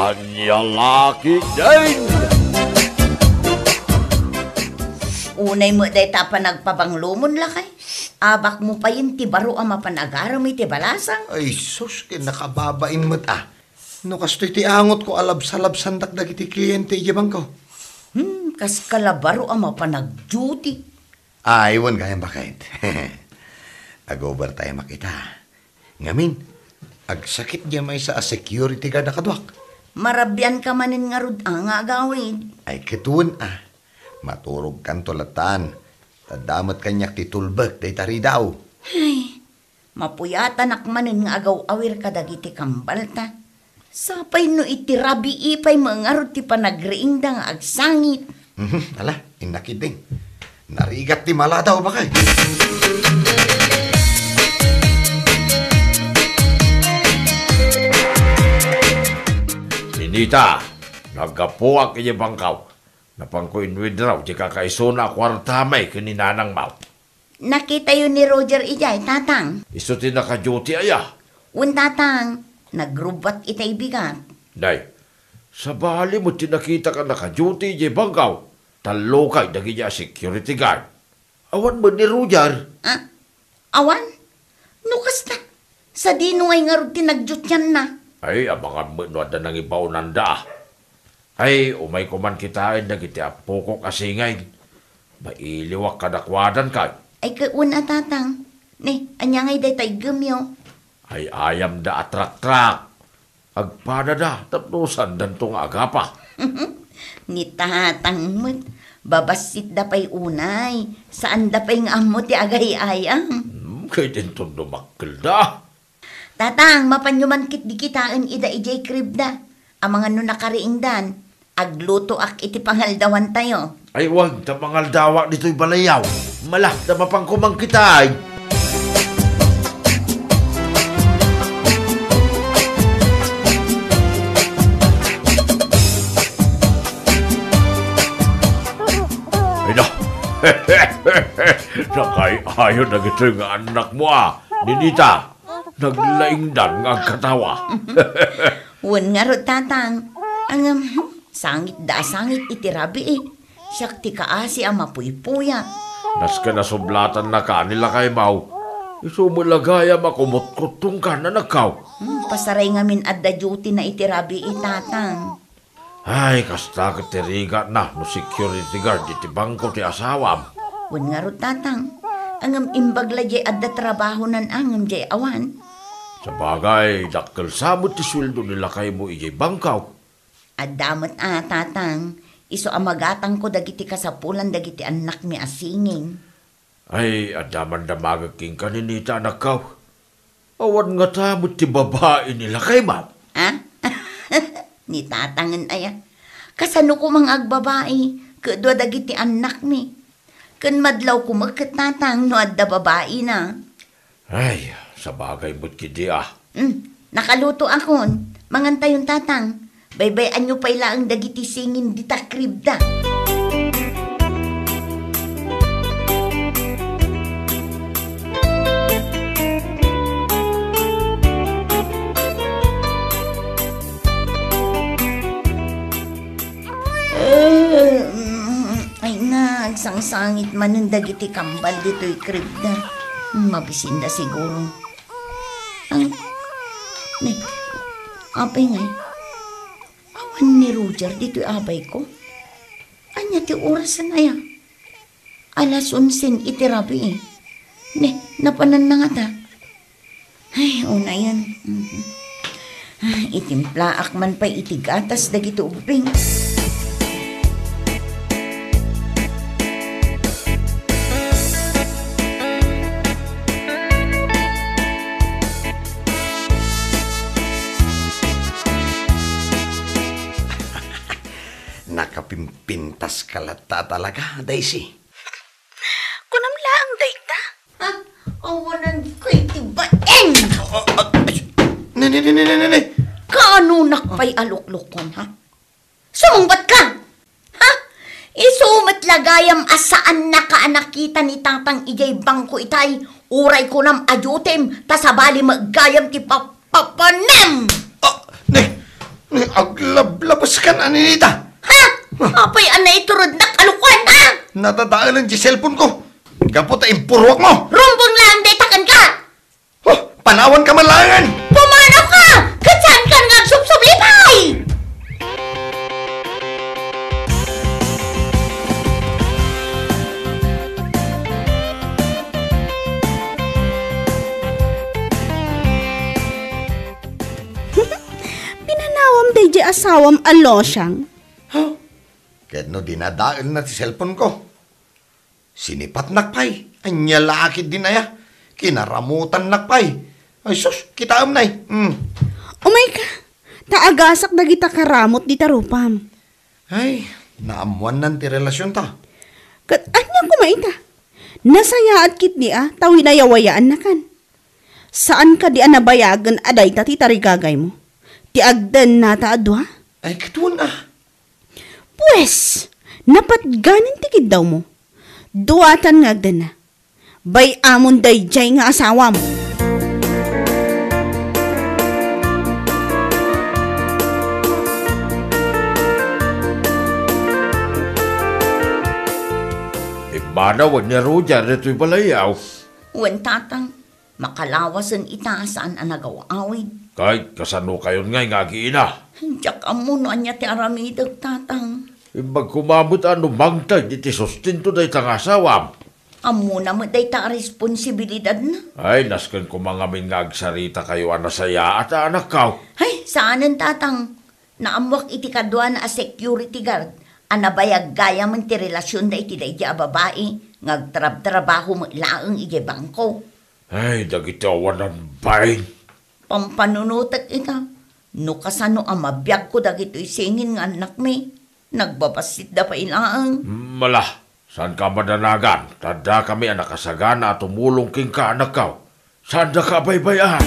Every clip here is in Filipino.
Anya laki din! Unay mo day tapa nagpabanglumon lakay. Abak mo pa yun ti baro ang mapanagaro mi ti balasang. Ay, sus, kinakababain mo't No, kasto'y ti angot ko alab-salab sandak dagiti kliyente iyabang ko. Kas kalabaro ang mapanag-duty. Iwan kayang bakit. Agobar tayo makita. Ngamin, agsakit niya may sa security guard na kadwak. Marabyan ka manin nga rod ang agawin. Ay, kituon maturog kan tulatan. Tadamat kanyak ti tulbag, day tari daw. Ay, mapuyatan akmanin nga agaw-awir kadagiti kambalta. Sapay no iti rabi ipay mga rod ti panagriingda nga agsangit. Ala, inakiding. Narigat ti mala daw ba kay? Sinita, nagkapuak iya bangkaw. Napangkuinwid raw, di kakaisuna kwartamay kininanang mau. Nakita yun ni Roger ijay, tatang. Iso ti naka-duty aya. Tatang, nagrubat itay bigat. Day, sa bali mo tinakita ka naka-duty iya bangkaw. Talo kay dagi niya security guard. Awan mo ni Roger. Awan? Nukas na. Sa dino ay nga rin tinagjut yan na. Ay, abangan mo no ada nang ibaw nanda. Ay, umay kuman kitain na kiti apoko kasingay. Mailiwak kadakwadan kay. Ay, kauna tatang. Ne, anyangay day tay gemyo. Ay, ayam da atrak-trak. Agpada da, tapnusan dan tong agapa. Ni tatang mo, babasit da pa'y unay. Saan da pa'y nga mo ti agay ayam? Kay din tong dumakkel da. Tatang, mapanyuman kit di kitaan ida ijay krib da. Ang mga no nakariingdan, agluto ak iti pangaldawan tayo. Ay, wag ta pangaldawa dito'y balayaw. Malak na mapangkumang kita ay. Ay na. Nakay-ayo na gito yung anak mo Ninita. Naglaingdan nga katawa. Wan nga ro, tatang. Ang sangit iti rabi Siyak ti kaasi ang mapuypuya. Nas ka nasublatan na kanila kay Mau. Isumulagaya makumot-kutong ka na nagkaw. Pasaray ngamin adda duty na iti rabi tatang. Ay, kasta katiriga na no security guard iti bangko ti asawam. Wan nga ro, tatang. Ang imbagla jay adda trabaho nan angam jay awan. Sa bagay, dakkel samot ti sweldo nila kay mo ijay bangkaw. Adamot tatang. Iso amagatang ko dagiti kasapulan dagiti anak mi asinging. Ay, adaman damagaking kaninita nakaw. Awan nga tamot ti babae nila kay ma'am. Ni tatangan aya. Kasano ko mang agbabae, kadwa dagiti anak mi. Kan madlaw ko magkatatang no adda babae na. Ay, sa bagay mo't kidi Nakaluto akon. Mangantay yung tatang. Baybayan nyo pa ilaang dagiti singin di takribda. Ay nagsangsangit man ng dagiti kambal dito'y kribda. Mabisinda siguro. Apay ngay. Awan ni Roger dito'y abay ko. Anya ti oras na ya. 11:00 iti rabi napanan na nga ta. Ay, una yan. Itimplaak man pa itigatas dagiti ubing. Nakapimpintas kalata talaga, Daisy. Kunam lang, dayta. Awanan ko'y tibaeng! Nene. Kaano nakpay aluklukon, ha? Sumbat ka! Ha? Isumat lagayam asaan nakaanakita ni tatang ijay bangko itay. Uray ko nam ajutem, tasabali maggayam ti papapanem! Agla kan aninita. Ha? Apay anay turod na kalukuan, ha? Natadaan ang cellphone ko. Gapot ay impurwak mo. Rumbong lang daytakan ka! Oh, panawan ka malangan. Pumanaw ka! Katsan ka nga subsublipay! Pinanawam day di asawam alosyang. Kahit no dinadaan na si cellphone ko. Sinipat nakpay. Anya lakid din na ya. Kinaramutan nakpay. Ay sus, kita amnay. Umay ka, taagasak na kita karamot di tarupam. Ay, naamuan nan ti relasyon ta. Kat anya kumaita. Nasaya at kit niya, tawinayawayaan na kan. Saan ka di anabayagan aday ta ti tarigagay mo? Ti agdan na ta adwa? Ay, katuan ah. Pues, napat ganin tikid daw mo. Duwatan nga agdan na. Bay amon day jay nga asawa mo. Manawan niya Roger, ito'y balayaw. Wan tatang, makalawasan itaasan ang nagawaawid. Kahit kasano kayon ngay nga giina. Diyak amuno anya ti aramidag tatang. Imbag kumabot ano mangtay, di ti sustinto day tang asawam. Amuna mo day ta responsibilidad na. Ay, naskan ko mga mingagsarita kayo anasaya at anak kaw. Ay, saanan tatang? Naamwak iti kadwa na a security guard. Anabayag gaya man ti relasyon da iti day babae. Ngagtrab-trabaho mo laang iti bangko. Ay, dagitawan ng bain. Pampanunutak ita. No kasano ang mabiyag ko dagito'y singin nga anak me. Nagbabasit da pa ilaang. Malah, saan ka madanagan? Tada kami ang nakasagana at tumulong king ka anak kaw. Saan da ka baybayan?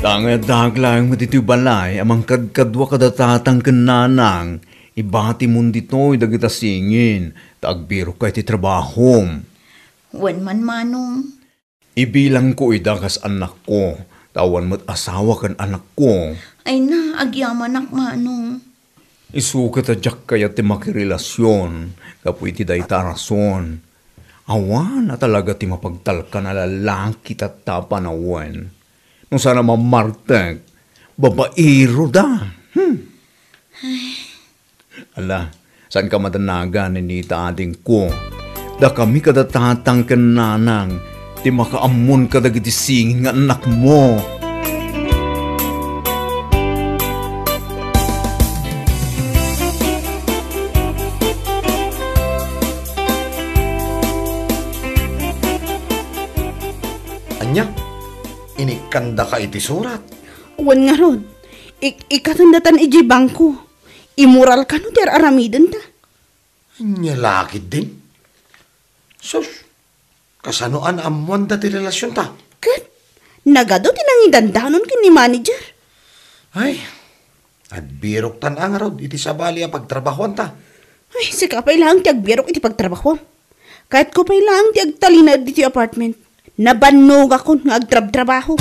Tangadag lang matitiw balay, amang kadkadwa kadatatang kananang, ibati mo dito'y dagita singin, tagbiro kay ti trabahom. Wan man manong. Ibilang ko idakas anak ko, tawan mo't asawa kan anak ko. Ay na, agyaman ak manong. Isukat adyak kaya ti makirelasyon, kapoy ti day tarason. Awan na talaga ti mapagtalka na lalaki tatapanawan. Nung sana mamartag, babaero da. Ala, saan ka madanagan ni Nita ading ko? Da kami kadatatang kananang, ti makaamon ka dagiti singin nga anak mo. Anya? Inikanda ka iti surat. Wan nga rod, ikatandatan iji bangko. Immoral ka no, der aramiden ta. Anya lakid din. Sus, kasanoan amuan dati relasyon ta. Kat, nagado tinangidandanon kin ni manager. Ay, at birok tan ang rod iti sabali a pagtrabahuan ta. Ay, sika pa'y lang ti agbirok iti pagtrabaho. Kahit ko pa'y lang ti agtalina diti apartment. Nabannog ako nga agtrab-trabaho.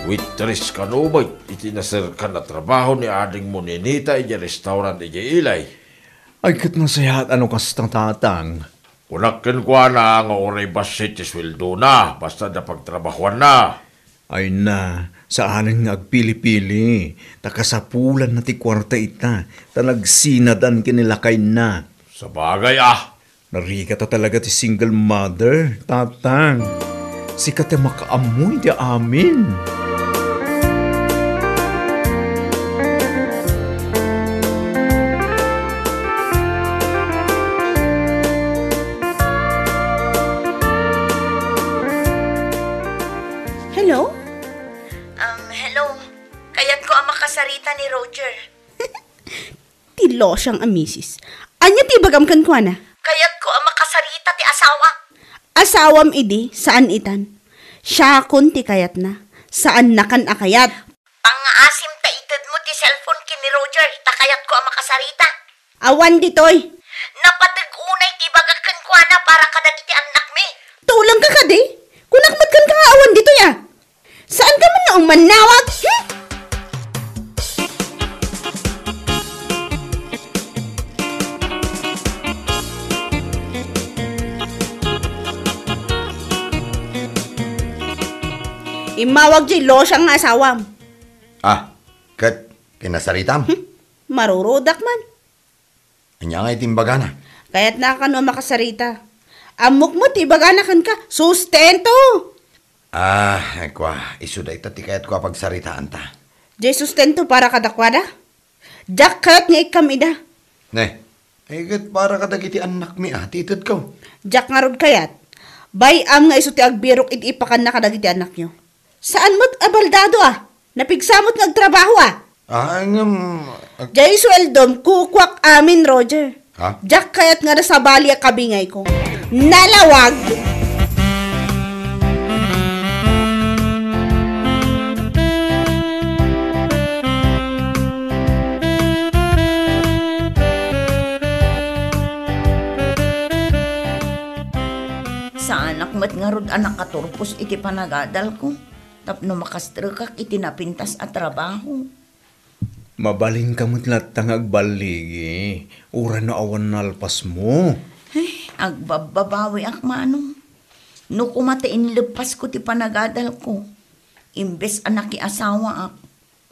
Waitress ka no ba? Itinasir ka na trabaho ni ading mo ni Nita iti restaurant iti ilay. Ay kat nasayahat ano kastang tatang. Kunakin ko na nga oray basit isweldo na, basta na pagtrabahuan na. Ay na, saanan nga agpili-pili, takasapulan na ti kwarta ita, talagsinadan kinilakay na. Sa bagay ah. Narika ta talaga ti single mother, tatang. Sikat ti makaamoy ti amin. Hello? Hello. Kayat ko ang makasarita ni Roger. Tilo siyang amisis. Anya ti bagam kan kwa na? Kayat ko ang makasarita ti asawa. Asawam idi, saan itan? Siya kun ti kayat na. Saan na kan akayat? Pang-asim ta itad mo ti cellphone kini Roger, takayat ko ang makasarita. Awan ditoy. Napatag-unay ti bagakan ko na para kadagiti anak mi. Tulang ka kadi. Kunakmat kan ka awan dito ya. Saan ka man naong manawag? Imawag jay losyang nga asawam. Ah, kat, kinasaritam. Marurudak man. Anya nga itimbaga na. Kaya't na ka no makasarita. Amok mo ti baganakan ka. Sustento. Isu da ita ti kayat ko pagsaritaan ta. Jay sustento para kadakwada. Jak kayat nga ikamida. Ne, kat para kadagiti anak mi titid ko. Jak nga rod kayat. Bayam nga isu ti agbirok iti ipakan na kadagiti anak nyo. Saan mo't abaldado Napigsamot nga agtrabaho Jay sweldom kukwak amin Roger. Ha? Jak kayat nga nasabali a kabingay ko. Nalawag. Sa anak mat nga rod anak katurpos iti panagadal ko. Tapno makastrukak iti napintas at trabaho. Mabaling ka mo't latang agbaligi. Ura na awan nalpas mo. Agbababawi ak manong. No kumatain lepas ko ti panagadal ko. Imbes anak ki asawa ak.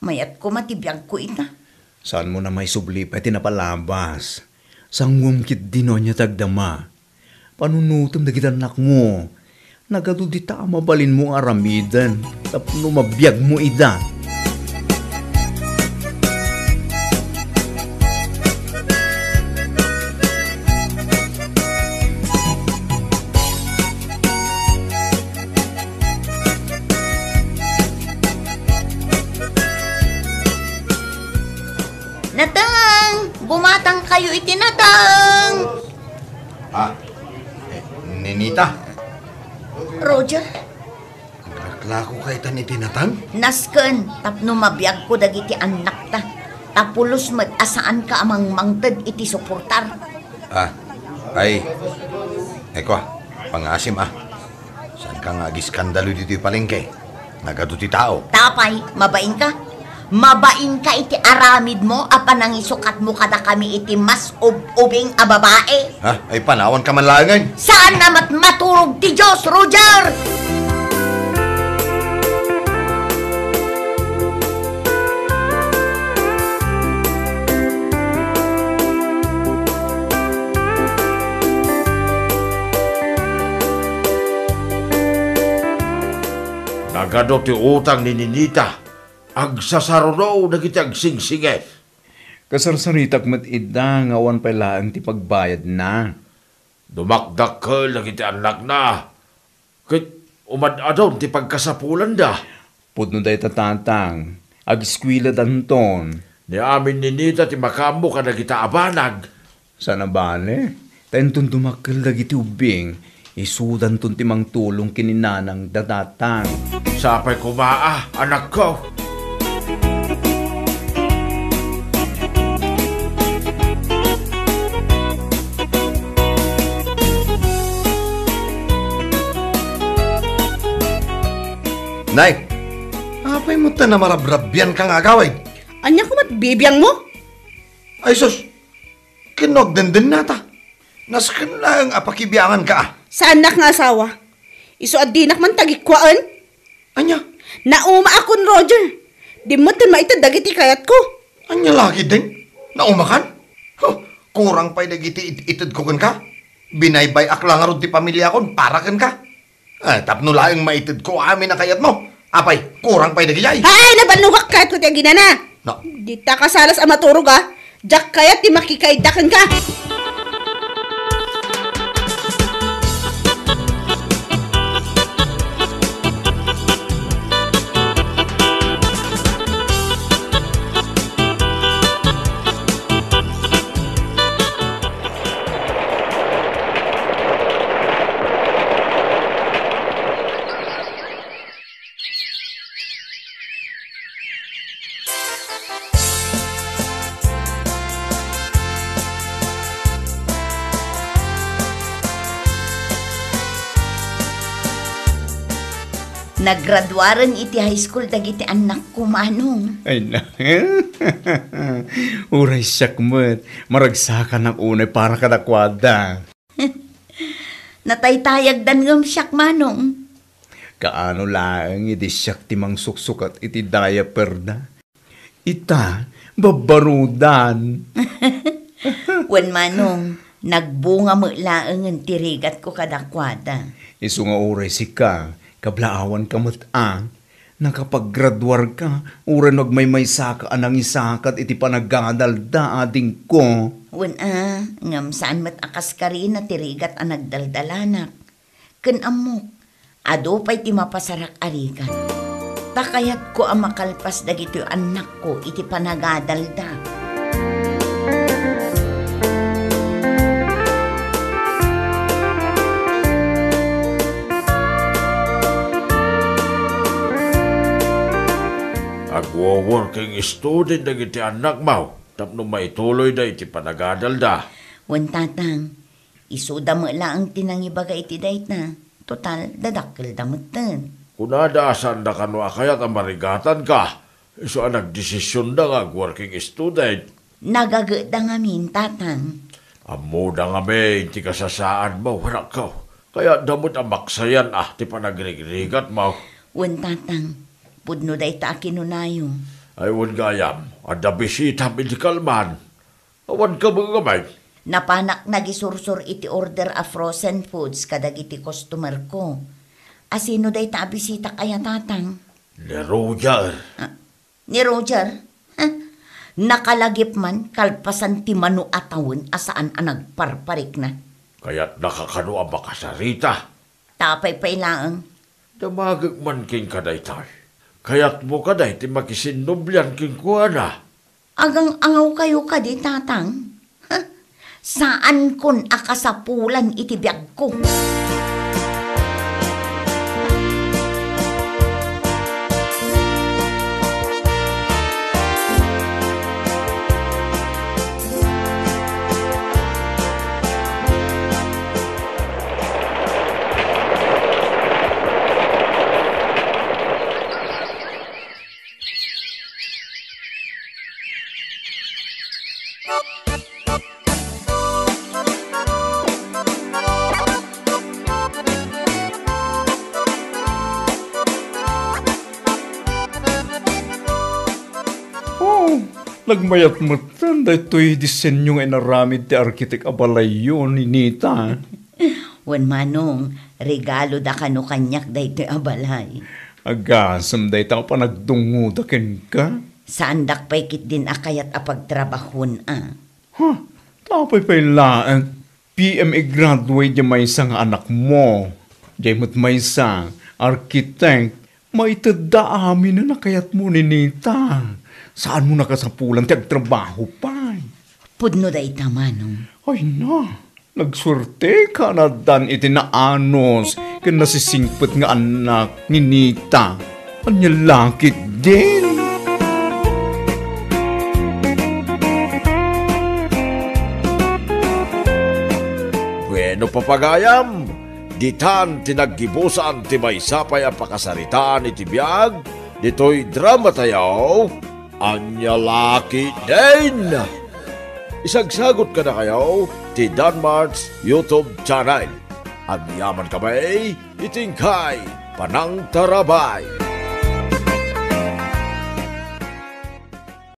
Mayat ko matibiyag ko ita. Saan mo na may subli pa tinapalabas? Sangwam kit dino niya tagdama. Panunutom na anak mo. Nagadudita mabalin mo aramidan. Tapno mabiyag mo ida. Natang! Bumatang kayo itinatang! Ninita, Roger, naglako kay tan itinatang? nasken tapno mabiyag ko dagiti anak ta. Tapulos met asaan ka amang mangted iti suportar. Eko, pangasim Saan ka nga giskandalo dito palengke? Nagaduti tao. Tapay, mabain ka? Mabain ka iti aramid mo apan ang isukat mo kada kami iti mas ubing a babae. Ay panawan ka man langan. Saan namat maturog ti Diyos, Roger? Nagado ti utang ni Ninita. Agsasaro daw nagiti agsingsingit. Kasarsaritak mat ida ngawan pailaan ti pagbayad na. Dumakdak ka nagiti anak na. Kit umadadon ti pagkasapulan da. Pudno day tatatang. Agiskwila danton. Ni amin Ninita ti makambo ka nagita abanag. Sana bale? Tentun dumakkel dagiti ubing. Isudan tun ti mang tulong kininanang datatang. Sapay kumaa, anak ko. Nay, apay mo ta na marabrabyan kang agaway? Anya ko mat bibiyang mo? Ay sus, kinogdenden nata. Nasken lang apakibiyangan ka Saan nak nga asawa? Isu adinak man tagikwaan? Anya? Nauma akon Roger. Di mo tin maitad dagiti kayat ko. Anya lagi din? Naumakan? Kurang pa'y nagiti itid ko ka? Binaybay aklang arod ti pamilya kon para ka? Tapno laing maitid ko amin na kayat mo. Apay, kurang pa'y nagiyay. Ay, nabanugak kahit ko ti ginana. No. Di ta kasalas ang maturog Jak kayat ti makikaidakan ka. Naggraduaran iti high school dagiti anak ko, Manong. Ay na. Uray siyak mo't. Maragsakan ng unay para kadakwada. Nataytayag dan ngam siyak, Manong. Kaano lang iti siyak timang suksukat iti diaper na. Ita, babarudan. Wen, Manong, nagbunga mo laang ang tirigat ko kadakwada. Isu nga uray si ka, kablaawan ka matang. Nakapag-graduar ka, uran magmay saka anang isakat iti panagadal da ading ko. Wen, ngam saan mat akas ka rin na tirigat ang nagdaldalanak. Ken amok, ado pa'y ti mapasarak arikan. Takayat ko ang makalpas dagito yung anak ko iti panagadalda. Agwo-working student na iti anak mo. Tapno maituloy da iti panagadal da. Wen, tatang, isuda mo lang tinangibaga iti dayt na. Total, dadakil damutan. Kunadaasan da kano akayat ang marigatan ka. Iso ang nagdesisyon da nga working student. Nagagada nga min, tatang. Amo da nga may iti kasasaan mo. Wala ka. Kaya damot ang maksayan ti panagrigat mo. Wen, tatang, pudno day ta kinunayo. Ay wan gayam. Ada bisita medical man. Awan ka mga gamay. Napanak nagisursur iti order a frozen foods kadagiti customer ko. Asino day ta bisita kaya, tatang? Ni Roger. Ni Roger? Nakalagip man kalpasan ti manu atawon asaan ang nagparparik na. Kaya't nakakano ang makasarita. Tapay-pay laang. Damagag man king kadaytay. Kaya't mo kaday ti makisinubyan king kuana. Agang angaw kayo ka di, tatang? Saan kun akasapulan iti biyag ko? Nagmayat matan, dahito'y disenyo nga inaramid ti arkitek abalayon ni Nita. Wan, Manong, regalo da kano kanyak dahito abalay. Agasam dahi ta pa nagdungudakin ka. Saan dakpay kit din akayat apagtrabahon, Tapay pa ilaan. PMA graduate di may isang anak mo. Di mo't may isang arkitek. May tada amin na nakayat mo ni Nita. Saan mo nakasapulan ti agtrabaho pa? Pudno da ita, Manong. Ay na, nagsurte ka na dan iti naanos ka nasisingpet nga anak ni Nita. Anya lakit din. Bueno papagayam, ditan tinaggibusan ti may sapay ang pakasaritaan iti biyag, dito'y drama tayo, anya laki din. Isagsagot ka na kayo ti Danmart's YouTube channel. Ang yaman kamay, itingkay, panang tarabay.